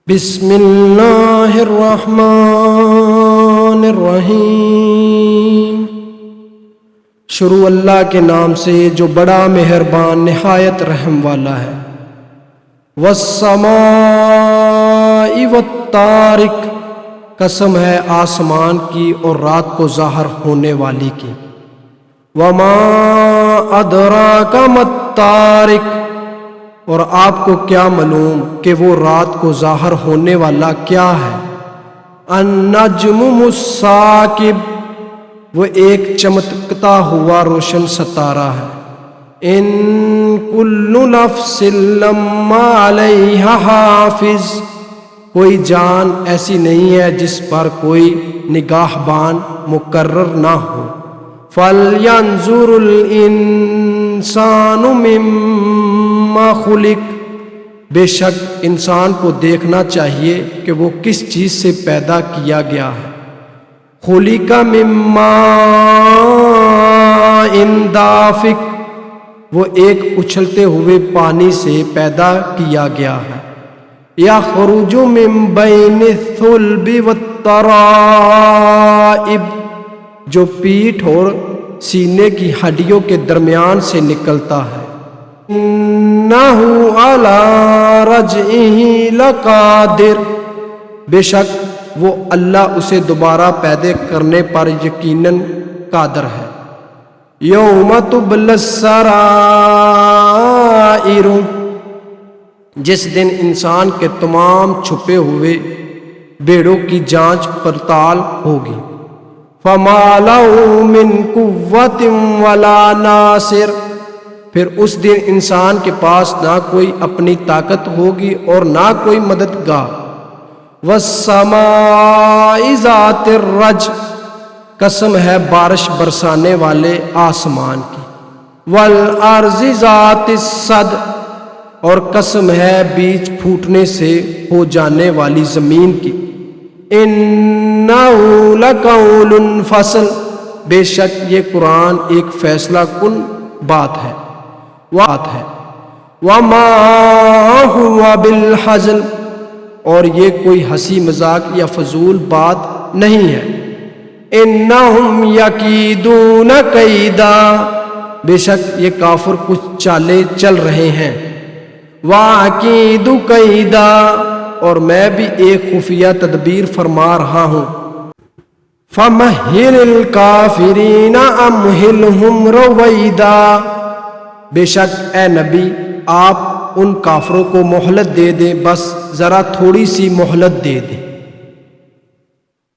بسم اللہ الرحمن الرحیم۔ شروع اللہ کے نام سے جو بڑا مہربان نہایت رحم والا ہے۔ والسماء والطارق، قسم ہے آسمان کی اور رات کو ظاہر ہونے والی کی۔ وما ادراک ما الطارق، اور آپ کو کیا معلوم کہ وہ رات کو ظاہر ہونے والا کیا ہے۔ النجم الثاقب، وہ ایک چمکتا ہوا روشن ستارہ ہے۔ ان کل نفس لما علیہا حافظ، کوئی جان ایسی نہیں ہے جس پر کوئی نگاہبان مقرر نہ ہو۔ فَلْيَنْظُرِ الْإِنسَانُ مِمَّا خُلِقَ، بے شک انسان کو دیکھنا چاہیے کہ وہ کس چیز سے پیدا کیا گیا ہے۔ خُلِقَ مِن مَّاءٍ دَافِقٍ، وہ ایک اچھلتے ہوئے پانی سے پیدا کیا گیا ہے۔ يَخْرُجُ مِن بَيْنِ الصُّلْبِ وَالتَّرَائِبِ، جو پیٹھ اور سینے کی ہڈیوں کے درمیان سے نکلتا ہے۔ انہ علی رجعہ لقادر، بے شک وہ اللہ اسے دوبارہ پیدا کرنے پر یقیناً قادر ہے۔ یوم تبلی السرائر، جس دن انسان کے تمام چھپے ہوئے بیڑوں کی جانچ پڑتال ہوگی۔ فما لہ من قوت ولا ناصر، پھر اس دن انسان کے پاس نہ کوئی اپنی طاقت ہوگی اور نہ کوئی مددگار۔ والسماء ذات الرج، قسم ہے بارش برسانے والے آسمان کی۔ والارض ذات الصد، اور قسم ہے بیج پھوٹنے سے ہو جانے والی زمین کی۔ انہ لقول فصل، بے شک یہ قرآن ایک فیصلہ کن بات ہے۔ وما هو بالحزل، اور یہ کوئی ہنسی مذاق یا فضول بات نہیں ہے۔ انہم یکیدون کیدا، بے شک یہ کافر کچھ چالیں چل رہے ہیں۔ واکید کیدا، اور میں بھی ایک خفیہ تدبیر فرما رہا ہوں۔ فمہل الکافرین امہلہم رویدا، بے شک اے نبی آپ ان کافروں کو مہلت دے دیں، بس ذرا تھوڑی سی مہلت دے دیں۔